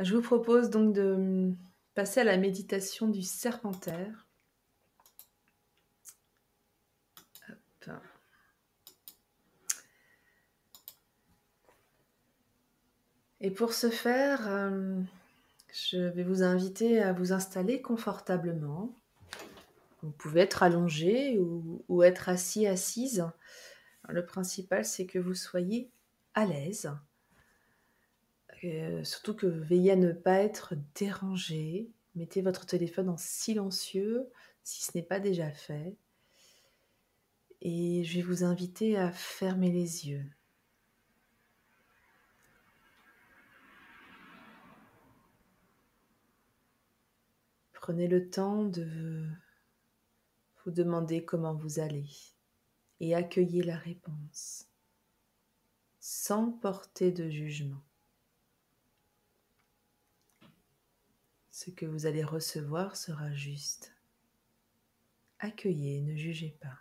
Je vous propose donc de passer à la méditation du serpentaire. Hop. Et pour ce faire, je vais vous inviter à vous installer confortablement. Vous pouvez être allongé ou être assis, assise. Le principal, c'est que vous soyez à l'aise. Surtout que veillez à ne pas être dérangé. Mettez votre téléphone en silencieux si ce n'est pas déjà fait. Et je vais vous inviter à fermer les yeux. Prenez le temps de vous demander comment vous allez et accueillez la réponse sans porter de jugement. Ce que vous allez recevoir sera juste. Accueillez, ne jugez pas.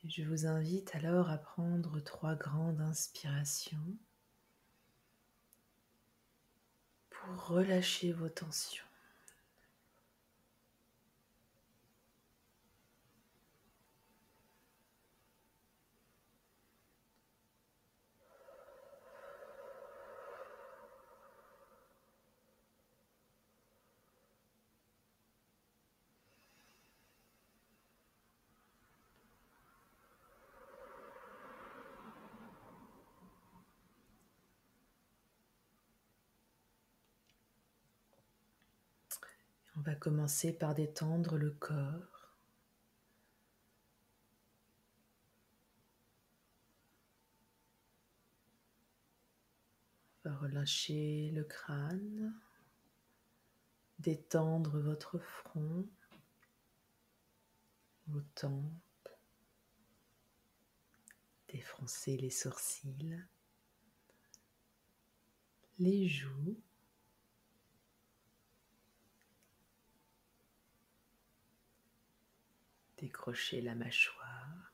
Et je vous invite alors à prendre 3 grandes inspirations pour relâcher vos tensions. On va commencer par détendre le corps. On va relâcher le crâne, détendre votre front, vos tempes, défroncer les sourcils, les joues, décrocher la mâchoire,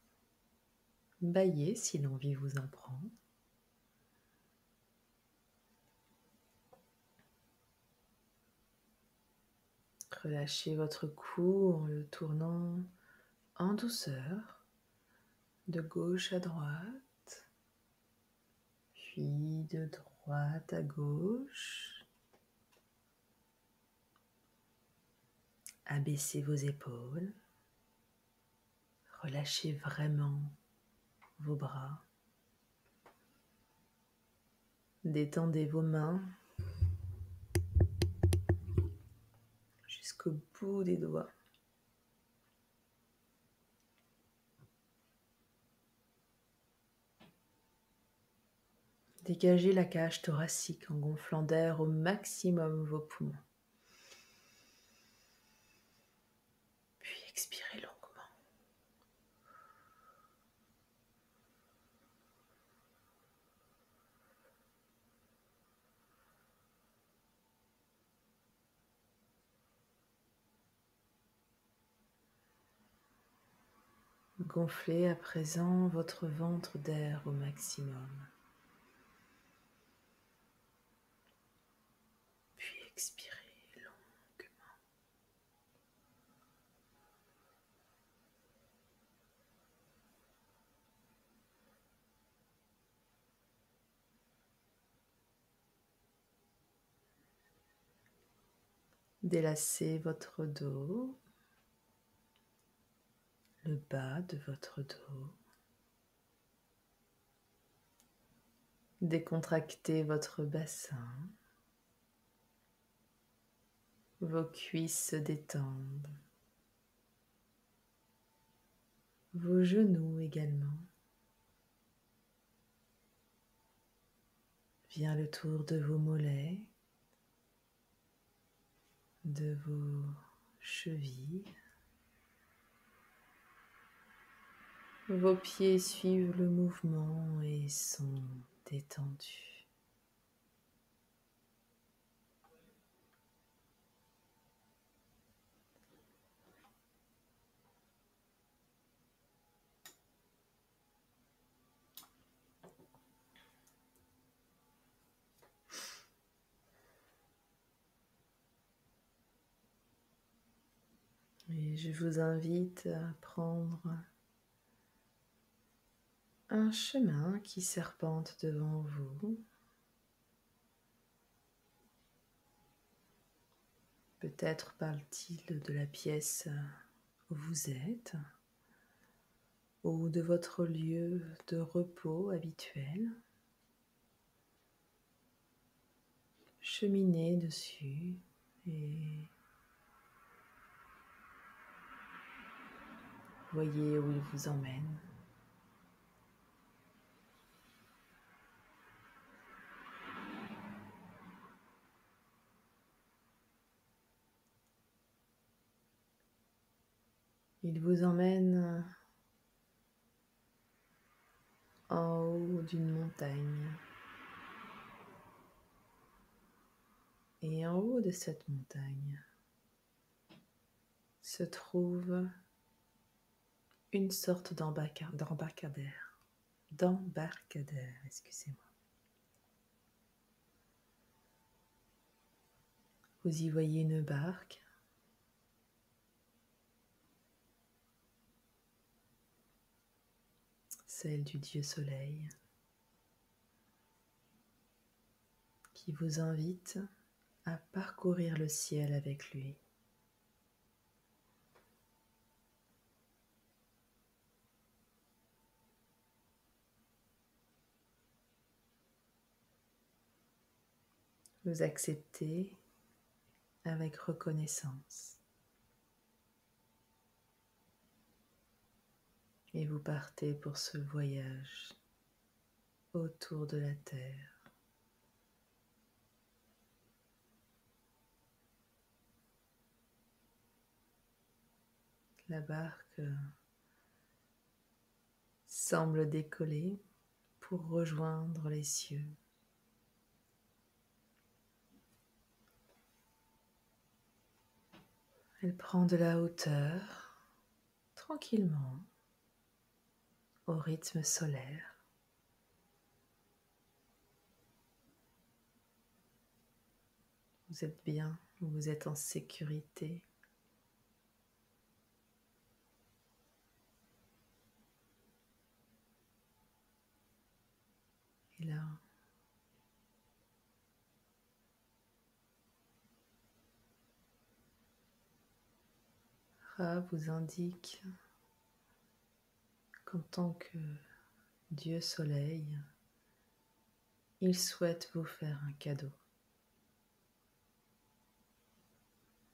bâiller si l'envie vous en prend. Relâchez votre cou en le tournant en douceur, de gauche à droite, puis de droite à gauche. Abaissez vos épaules, relâchez vraiment vos bras. Détendez vos mains jusqu'au bout des doigts. Dégagez la cage thoracique en gonflant d'air au maximum vos poumons. Puis expirez longuement. Gonflez à présent votre ventre d'air au maximum. Puis expirez longuement. Délassez votre dos, le bas de votre dos. Décontractez votre bassin. Vos cuisses se détendent. Vos genoux également. Vient le tour de vos mollets, de vos chevilles. Vos pieds suivent le mouvement et sont détendus. Et je vous invite à prendre un chemin qui serpente devant vous. Peut-être parle-t-il de la pièce où vous êtes ou de votre lieu de repos habituel. Cheminez dessus et voyez où il vous emmène. Il vous emmène en haut d'une montagne. Et en haut de cette montagne se trouve une sorte d'embarcadère. Excusez-moi. Vous y voyez une barque. Celle du dieu soleil, qui vous invite à parcourir le ciel avec lui. Vous acceptez avec reconnaissance et vous partez pour ce voyage autour de la Terre. La barque semble décoller pour rejoindre les cieux. Elle prend de la hauteur, tranquillement, au rythme solaire. Vous êtes bien, vous êtes en sécurité. Et là, Ra vous indique qu'en tant que Dieu Soleil, il souhaite vous faire un cadeau.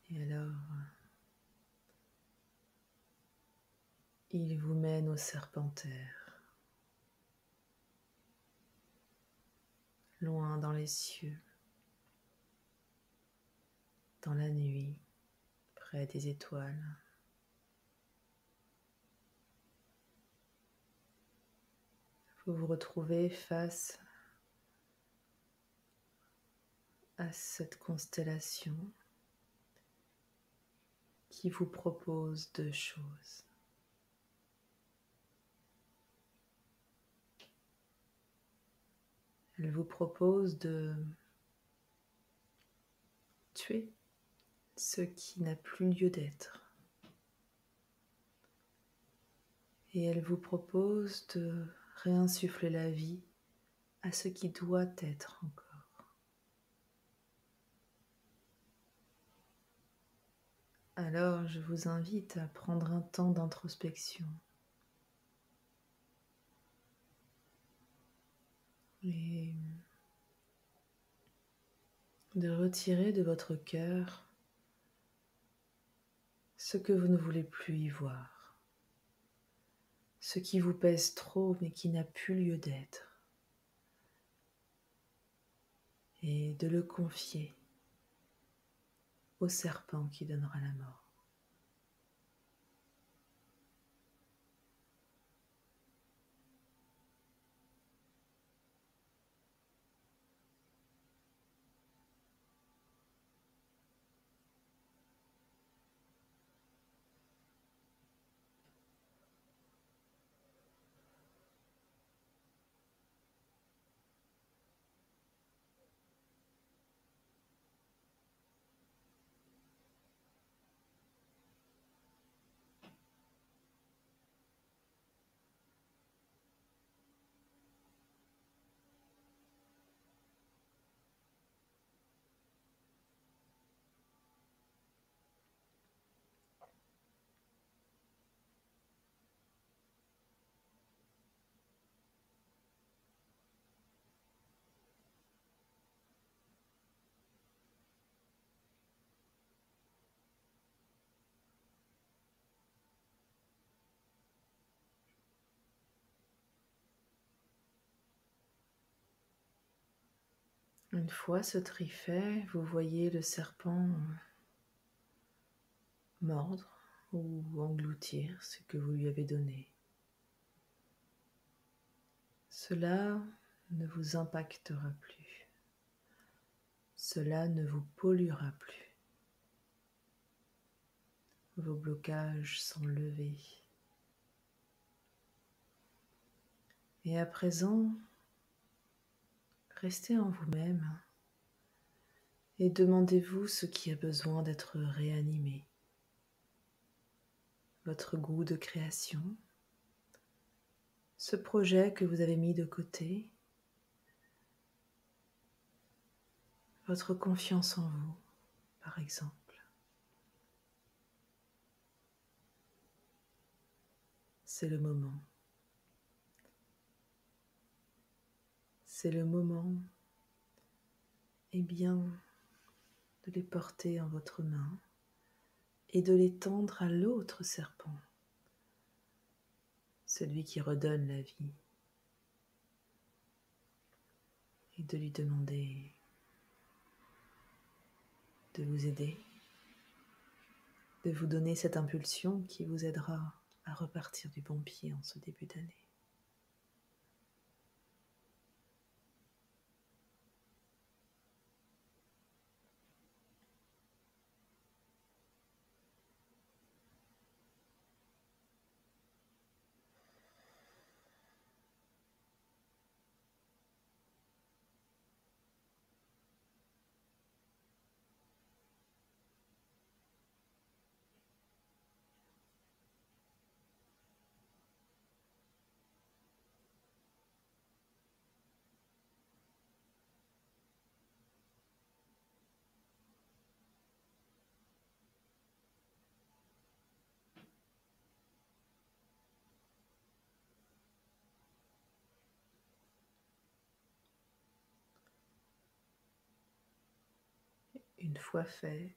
Et alors, il vous mène au Serpentaire, loin dans les cieux, dans la nuit, près des étoiles. Vous vous retrouvez face à cette constellation qui vous propose deux choses. Elle vous propose de tuer ce qui n'a plus lieu d'être. Et elle vous propose de réinsuffler la vie à ce qui doit être encore. Alors je vous invite à prendre un temps d'introspection et de retirer de votre cœur ce que vous ne voulez plus y voir, ce qui vous pèse trop mais qui n'a plus lieu d'être, et de le confier au serpent qui donnera la mort. Une fois ce tri fait, vous voyez le serpent mordre ou engloutir ce que vous lui avez donné. Cela ne vous impactera plus. Cela ne vous polluera plus. Vos blocages sont levés. Et à présent, restez en vous-même et demandez-vous ce qui a besoin d'être réanimé. Votre goût de création, ce projet que vous avez mis de côté, votre confiance en vous, par exemple. C'est le moment. C'est le moment, eh bien, de les porter en votre main et de les tendre à l'autre serpent, celui qui redonne la vie, et de lui demander de vous aider, de vous donner cette impulsion qui vous aidera à repartir du bon pied en ce début d'année. Une fois fait,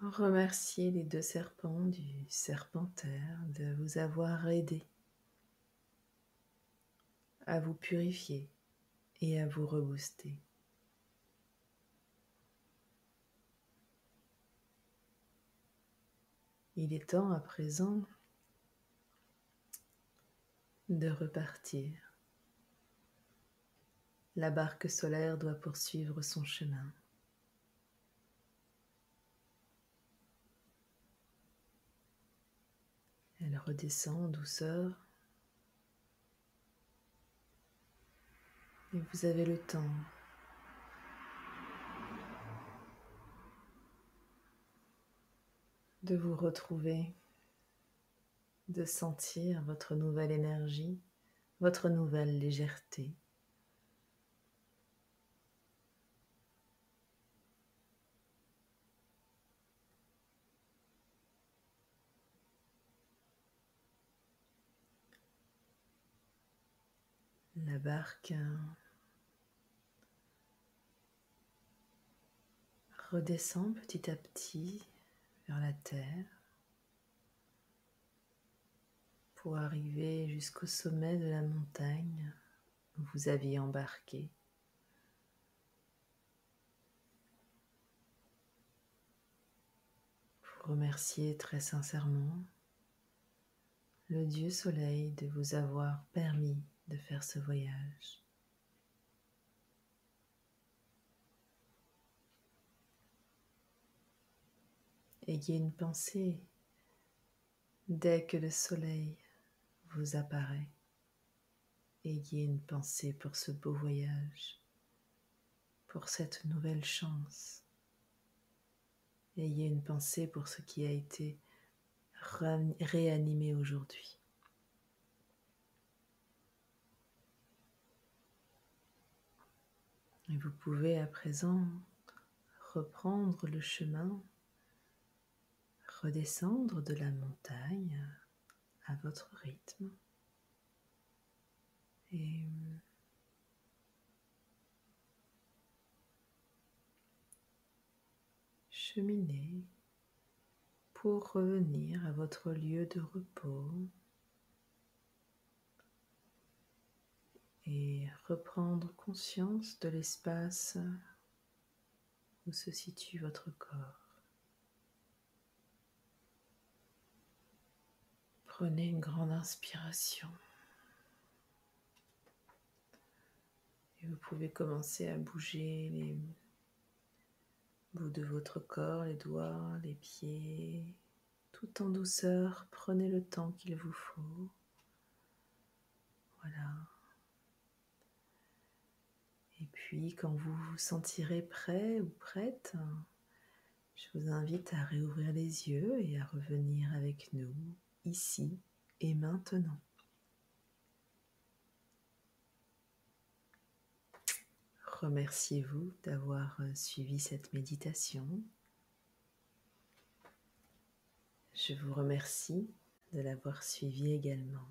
remerciez les deux serpents du serpentaire de vous avoir aidé à vous purifier et à vous rebooster. Il est temps à présent de repartir. La barque solaire doit poursuivre son chemin. Elle redescend en douceur et vous avez le temps de vous retrouver, de sentir votre nouvelle énergie, votre nouvelle légèreté. La barque redescend petit à petit vers la terre pour arriver jusqu'au sommet de la montagne où vous aviez embarqué. Vous remerciez très sincèrement le Dieu Soleil de vous avoir permis de faire ce voyage. Ayez une pensée dès que le soleil vous apparaît. Ayez une pensée pour ce beau voyage, pour cette nouvelle chance. Ayez une pensée pour ce qui a été réanimé aujourd'hui. Et vous pouvez à présent reprendre le chemin, redescendre de la montagne à votre rythme et cheminer pour revenir à votre lieu de repos et reprendre conscience de l'espace où se situe votre corps. Prenez une grande inspiration et vous pouvez commencer à bouger les bouts de votre corps, les doigts, les pieds, tout en douceur. Prenez le temps qu'il vous faut. Voilà. Et puis, quand vous vous sentirez prêt ou prête, je vous invite à réouvrir les yeux et à revenir avec nous, ici et maintenant. Remerciez-vous d'avoir suivi cette méditation. Je vous remercie de l'avoir suivi également.